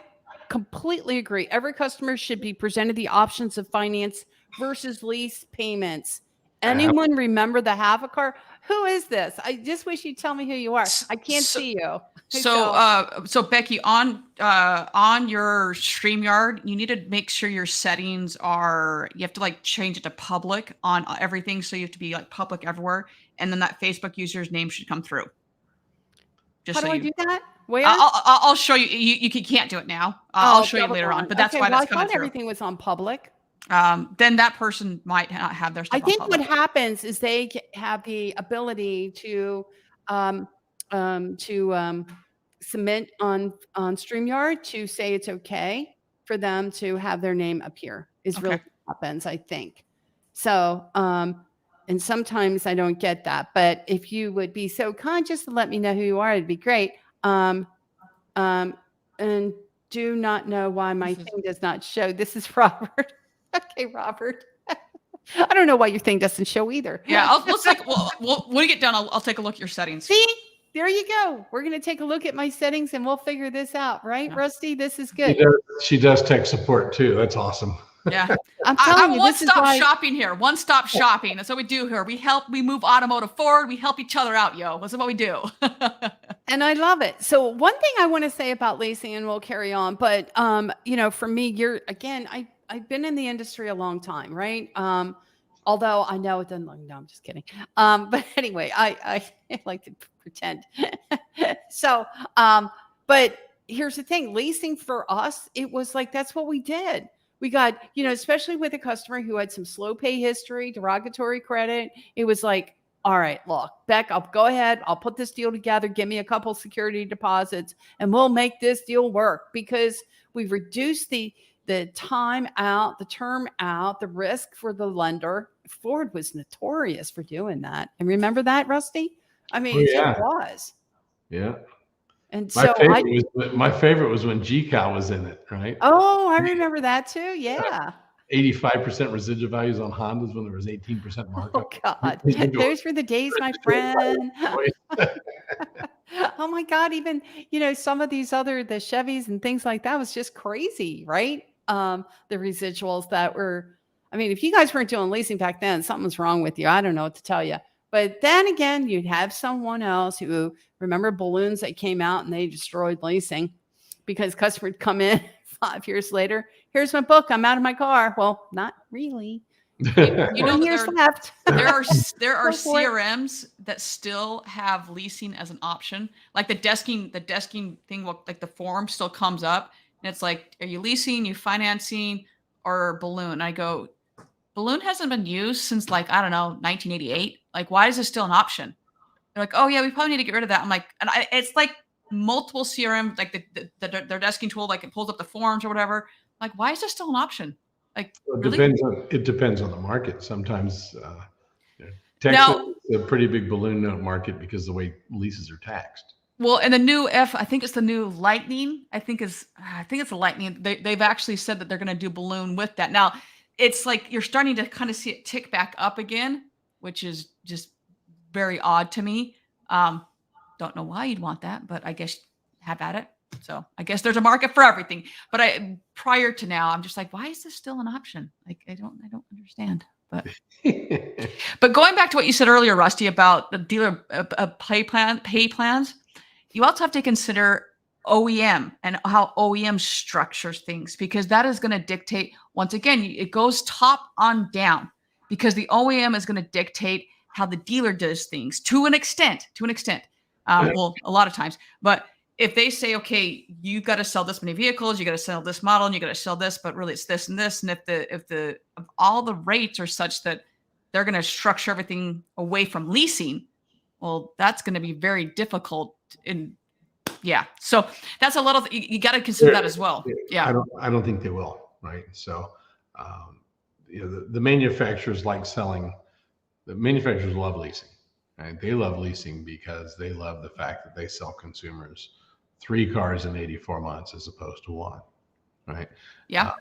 completely agree. Every customer should be presented the options of finance versus lease payments. Anyone remember the have a car? Who is this? I just wish you'd tell me who you are. I can't see you. So Becky, on your StreamYard, you need to make sure your settings you have to change it to public on everything. So you have to be public everywhere. And then that Facebook user's name should come through. How do I do that? Where? I'll show you. You can't do it now. I'll show you later on, but that's why that's coming through. Everything was on public. Then that person might not have their stuff. I think what happens is they have the ability to submit on StreamYard to say it's okay for them to have their name appear. Is really what happens, I think. So, and sometimes I don't get that, but if you would be so kind just to let me know who you are, it'd be great. And do not know why my thing does not show. This is Robert. Okay, Robert. I don't know why your thing doesn't show either. Yeah, when we get done, I'll take a look at your settings. See, there you go. We're going to take a look at my settings and we'll figure this out, right, yeah. Rusty? This is good. She does tech support too. That's awesome. Yeah, I'm telling you, one-stop shopping here. One-stop shopping. That's what we do here. We move automotive forward. We help each other out, yo. That's what we do. And I love it. So one thing I want to say about leasing, and we'll carry on, but for me, I've been in the industry a long time, right? Although I know it doesn't look, no, I'm just kidding. But anyway, I like to pretend. So, but here's the thing, leasing for us, it was like, that's what we did. We got, especially with a customer who had some slow pay history, derogatory credit. It was like, all right, look, Beck, I'll go ahead. I'll put this deal together. Give me a couple security deposits and we'll make this deal work, because we've reduced the time out, the term out, the risk for the lender. Ford was notorious for doing that. And remember that, Rusty? I mean, it was. Yeah. And my favorite was when GCal was in it, right? Oh, I remember that too. Yeah. 85% residual values on Hondas when there was 18% markup. Oh God, those were the days, my friend. Oh my God, even some of these the Chevys and things like that was just crazy, right? The residuals that were, I mean, if you guys weren't doing leasing back then, something was wrong with you. I don't know what to tell you. But then again, you'd have someone else who, remember balloons that came out and they destroyed leasing because customers come in 5 years later. Here's my book. I'm out of my car. Well, not really. You know 1 that year's left. there are Go for it. CRMs that still have leasing as an option. Like the desking thing, like the form still comes up and it's like, are you leasing, you financing, or balloon? I go, balloon hasn't been used since like, I don't know, 1988. Like, why is this still an option? They're like, oh yeah, we probably need to get rid of that. I'm like, it's like multiple CRM, like their desking tool, like it pulls up the forms or whatever. Like, why is this still an option? Like, really? It depends on the market. Sometimes Texas is a pretty big balloon note market because the way leases are taxed. Well, and the new I think it's the new Lightning. I think it's the Lightning. They've actually said that they're going to do balloon with that. Now, it's like you're starting to kind of see it tick back up again, which is just very odd to me. Don't know why you'd want that, but I guess have at it. So I guess there's a market for everything. But prior to now, I'm just like, why is this still an option? Like, I don't understand. But going back to what you said earlier, Rusty, about the dealer pay plans, you also have to consider OEM and how OEM structures things, because that is going to dictate, once again, it goes top on down, because the OEM is going to dictate how the dealer does things to an extent. Well, a lot of times, but if they say, okay, you got to sell this many vehicles, you got to sell this model, and you got to sell this, but really it's this and this. And if all the rates are such that they're going to structure everything away from leasing, well, that's going to be very difficult. So that's a lot of, you got to consider that as well. Yeah. I don't think they will. Right. So, the manufacturers like selling, the manufacturers love leasing. Right? They love leasing because they love the fact that they sell consumers 3 cars in 84 months as opposed to 1, right? Yeah.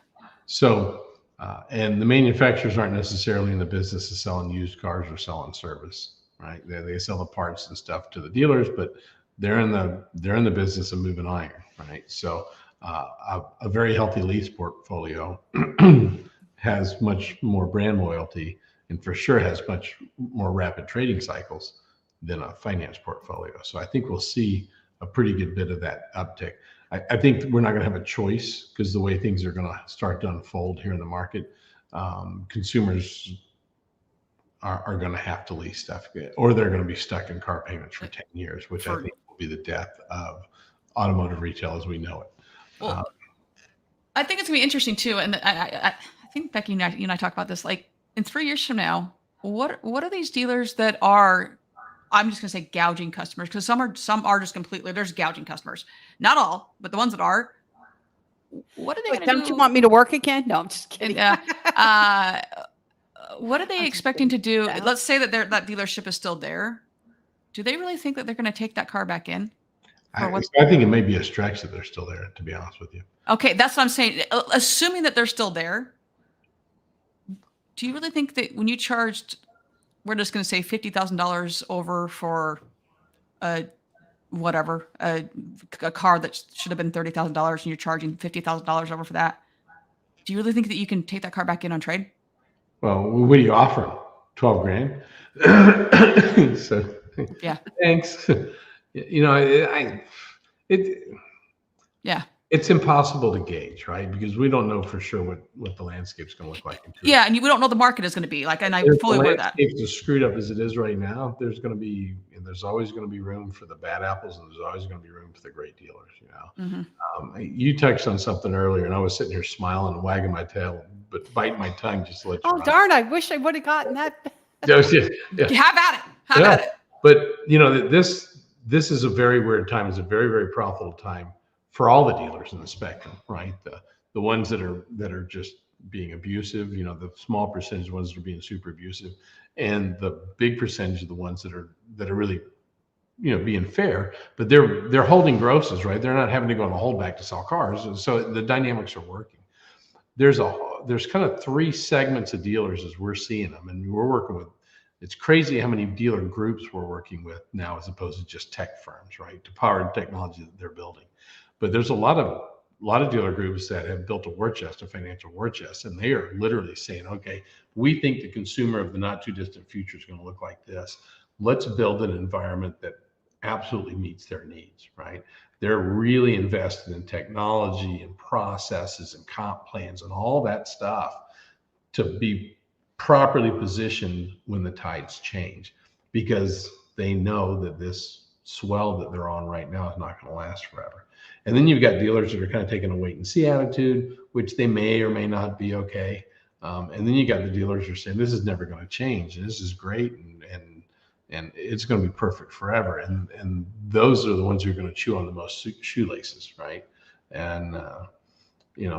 And the manufacturers aren't necessarily in the business of selling used cars or selling service, right? They sell the parts and stuff to the dealers, but they're in the business of moving iron, right? So a very healthy lease portfolio has much more brand loyalty, and for sure has much more rapid trading cycles than a finance portfolio. So I think we'll see a pretty good bit of that uptick. I think we're not going to have a choice because the way things are going to start to unfold here in the market, consumers are going to have to lease stuff, or they're going to be stuck in car payments for 10 years, which I think will be the death of automotive retail as we know it. Well, I think it's going to be interesting too. And I think Becky, you and I talk about this, like in 3 years from now, what are these dealers that are, I'm just going to say gouging customers, because some are just completely, there's gouging customers. Not all, but the ones that are, what are they going to do? Don't you want me to work again? No, I'm just kidding. What are they expecting to do? Let's say that that dealership is still there. Do they really think that they're going to take that car back in? I think it may be a stretch that they're still there, to be honest with you. Okay, that's what I'm saying. Assuming that they're still there, do you really think that when you charged, we're just going to say $50,000 over for a car that should have been $30,000 and you're charging $50,000 over for that, do you really think that you can take that car back in on trade? Well, what do you offer them? 12 grand. So yeah, thanks. Yeah. It's impossible to gauge, right? Because we don't know for sure what the landscape's going to look like. Yeah, and we don't know the market is going to be like, and I fully aware that. If the landscape's as screwed up as it is right now, there's always going to be room for the bad apples, and there's always going to be room for the great dealers. You touched on something earlier, and I was sitting here smiling and wagging my tail, but biting my tongue just to let you know. Darn! I wish I would have gotten that. Yeah. Have at it. Have at it. But this is a very weird time. It's a very, very profitable time for all the dealers in the spectrum, right? The ones that are just being abusive, the small percentage of ones that are being super abusive, and the big percentage of the ones that are really, being fair, but they're holding grosses, right? They're not having to go on a holdback to sell cars. And so the dynamics are working. There's kind of 3 segments of dealers as we're seeing them, and we're working with. It's crazy how many dealer groups we're working with now, as opposed to just tech firms, right? To power the technology that they're building. But there's a lot of lot of dealer groups that have built a war chest, a financial war chest, and they are literally saying, okay, we think the consumer of the not too distant future is going to look like this. Let's build an environment that absolutely meets their needs, right? They're really invested in technology and processes and comp plans and all that stuff to be properly positioned when the tides change, because they know that this swell that they're on right now is not going to last forever. And then you've got dealers that are kind of taking a wait and see attitude, which they may or may not be okay. And then you got the dealers who are saying, this is never going to change. And this is great. And it's going to be perfect forever. And those are the ones who are going to chew on the most shoelaces, right? And,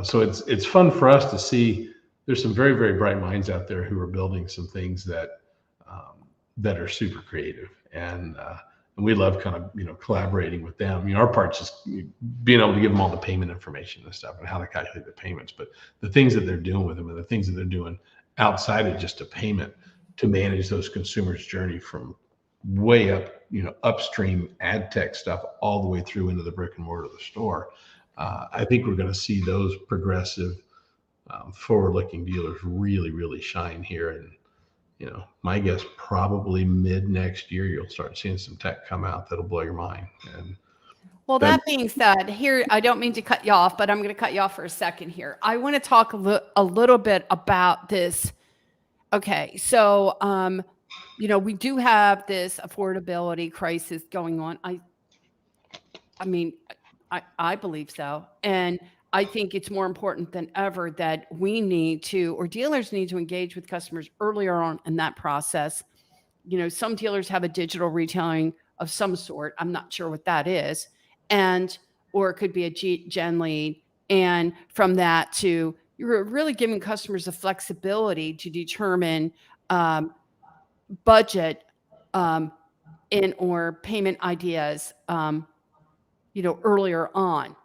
so it's fun for us to see there's some very, very bright minds out there who are building some things that are super creative. And we love kind of, collaborating with them. Our part's just being able to give them all the payment information and stuff and how to calculate the payments. But the things that they're doing with them and the things that they're doing outside of just a payment to manage those consumers' journey from way up, upstream ad tech stuff all the way through into the brick and mortar of the store. I think we're going to see those progressive, forward-looking dealers really, really shine here. And, my guess probably mid next year, you'll start seeing some tech come out that'll blow your mind. And well, that being said, here, I don't mean to cut you off, but I'm going to cut you off for a second here. I want to talk a little bit about this. Okay, so, we do have this affordability crisis going on. I mean, I believe so. And I think it's more important than ever that we need to, or dealers need to engage with customers earlier on in that process. Some dealers have a digital retailing of some sort. I'm not sure what that is. Or it could be a gen lead. And from that to, you're really giving customers the flexibility to determine budget or payment ideas, earlier on,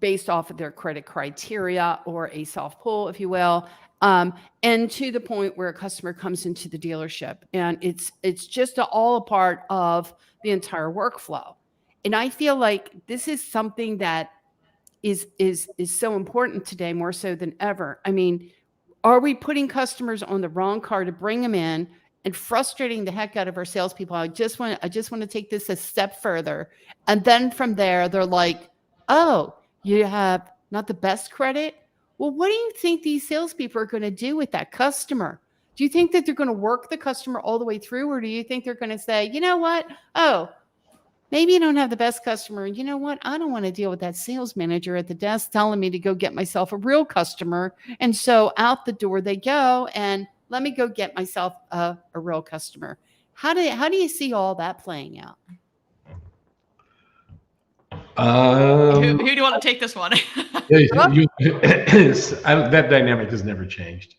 based off of their credit criteria or a soft pull, if you will, and to the point where a customer comes into the dealership, and it's just all a part of the entire workflow. And I feel like this is something that is so important today, more so than ever. I mean, are we putting customers on the wrong car to bring them in and frustrating the heck out of our salespeople? I just want to take this a step further, and then from there, they're like, "Oh, you have not the best credit? Well, what do you think these salespeople are going to do with that customer? Do you think that they're going to work the customer all the way through, or do you think they're going to say, you know what? Oh, maybe you don't have the best customer. You know what? I don't want to deal with that sales manager at the desk telling me to go get myself a real customer. And so out the door they go, and let me go get myself a real customer." How do you see all that playing out? Who do you want to take this one? That dynamic has never changed,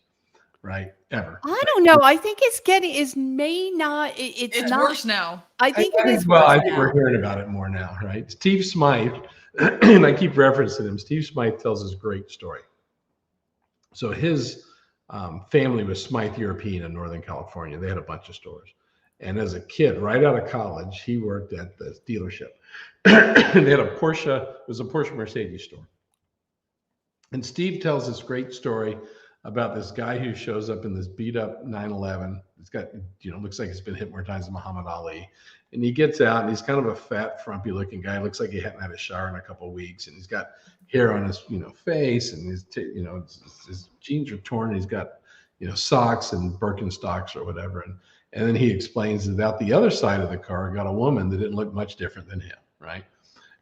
right? Ever. I don't know. I think it's not worse now. I think it is. Well, worse I think now. we're hearing about it more now, right? Steve Smythe, and I keep referencing him. Steve Smythe tells this great story. So his family was Smythe European in Northern California. They had a bunch of stores. And as a kid, right out of college, he worked at the dealership. They had a Porsche, it was a Porsche Mercedes store. And Steve tells this great story about this guy who shows up in this beat up 911. It's got, looks like he's been hit more times than Muhammad Ali. And he gets out, and he's kind of a fat, frumpy looking guy. Looks like he hadn't had a shower in a couple of weeks. And he's got hair on his, face, and his jeans are torn. And he's got, socks and Birkenstocks or whatever. And then he explains that out the other side of the car got a woman that didn't look much different than him, right?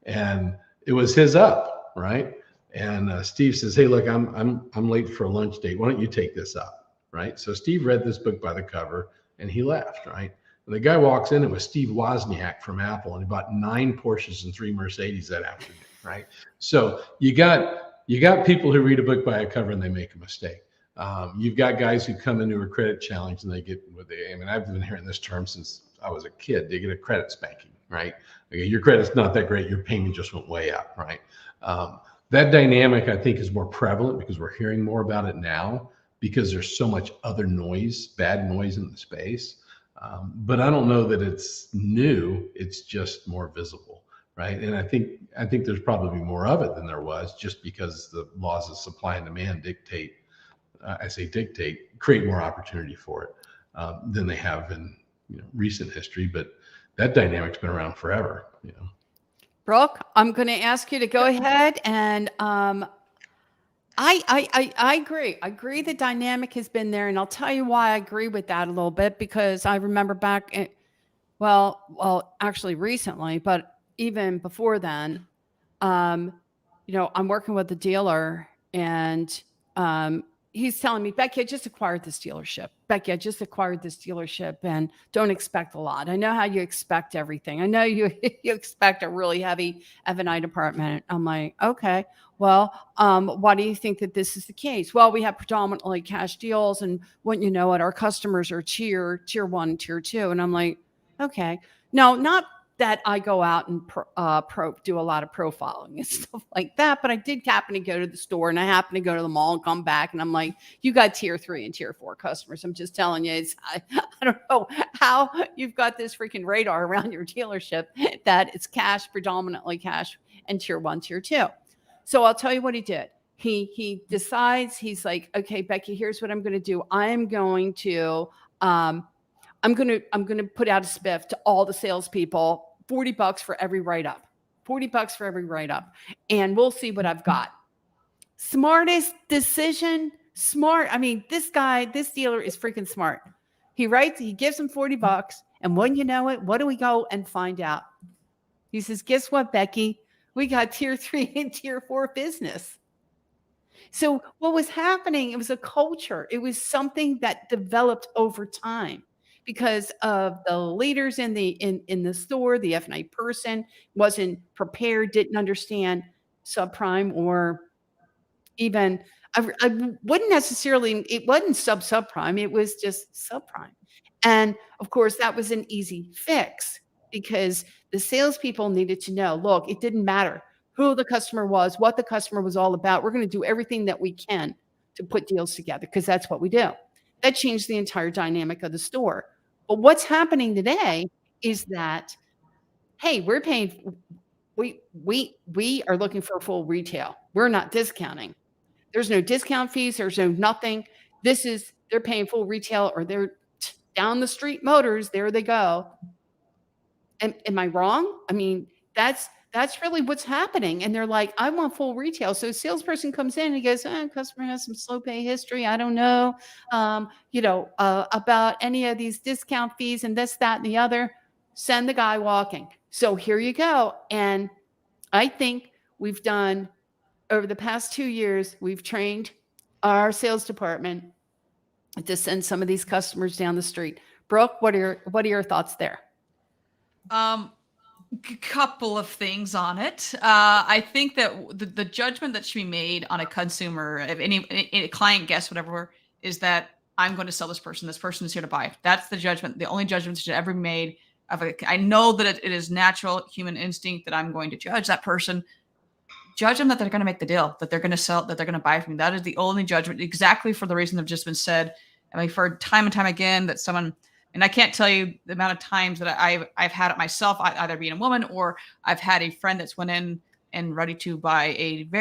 And it was his up, right? And Steve says, "Hey, look, I'm late for a lunch date. Why don't you take this up?" Right? So Steve read this book by the cover, and he left, right? And the guy walks in. It was Steve Wozniak from Apple, and he bought 9 Porsches and 3 Mercedes that afternoon, right? So you got people who read a book by a cover and they make a mistake. You've got guys who come into a credit challenge and they get I've been hearing this term since I was a kid. They get a credit spanking, right? Okay, your credit's not that great. Your payment just went way up, right? That dynamic, I think, is more prevalent because we're hearing more about it now because there's so much other noise, bad noise in the space. But I don't know that it's new. It's just more visible. right? And I think there's probably more of it than there was, just because the laws of supply and demand dictate, create more opportunity for it than they have in recent history. But that dynamic's been around forever. Brooke, I'm going to ask you to go ahead and I agree. I agree the dynamic has been there, and I'll tell you why I agree with that a little bit, because I remember back actually recently, but even before then, I'm working with a dealer, and he's telling me, Becky, I just acquired this dealership. And don't expect a lot. I know how you expect everything. I know you expect a really heavy F&I department. I'm like, okay, well, why do you think that this is the case? Well, we have predominantly cash deals, and wouldn't you know it, our customers are tier 1, tier 2. And I'm like, okay, no, not that I go out and do a lot of profiling and stuff like that, but I did happen to go to the store, and I happen to go to the mall and come back, and I'm like, you got tier 3 and tier 4 customers. I'm just telling you, I don't know how you've got this freaking radar around your dealership that it's predominantly cash, and tier 1, tier 2. So I'll tell you what he did. He decides, he's like, okay, Becky, here's what I'm going to do. I'm going to put out a spiff to all the salespeople, $40 for every write-up, and we'll see what I've got. Smartest decision, smart. I mean, this dealer is freaking smart. He gives him $40, and when you know it, what do we go and find out? He says, guess what, Becky? We got tier 3 and tier 4 business. So what was happening, it was a culture. It was something that developed over time because of the leaders in the store. The F&I person wasn't prepared, didn't understand subprime, or even, I wouldn't necessarily, it wasn't subprime, it was just subprime. And of course, that was an easy fix, because the salespeople needed to know, look, it didn't matter who the customer was, what the customer was all about. We're going to do everything that we can to put deals together, because that's what we do. That changed the entire dynamic of the store. But what's happening today is that, hey, we are looking for full retail. We're not discounting. There's no discount fees. There's no nothing. They're paying full retail, or they're down the street motors. There they go. Am I wrong? I mean, that's really what's happening. And they're like, I want full retail. So a salesperson comes in and he goes, customer has some slow pay history. I don't know, about any of these discount fees and this, that, and the other. Send the guy walking. So here you go. And I think we've done, over the past 2 years, we've trained our sales department to send some of these customers down the street. Brooke, what are your thoughts there? Couple of things on it. I think that the judgment that should be made on a consumer, if any client, guest, whatever, is that I'm going to sell this person. This person is here to buy. That's the judgment. The only judgment that should ever be made. I know that it is natural human instinct that I'm going to judge that person. Judge them that they're going to make the deal, that they're going to sell, that they're going to buy from me. That is the only judgment, exactly for the reason that have just been said. And I've heard time and time again that someone, and I can't tell you the amount of times that I've had it myself, either being a woman, or I've had a friend that's went in and ready to buy a very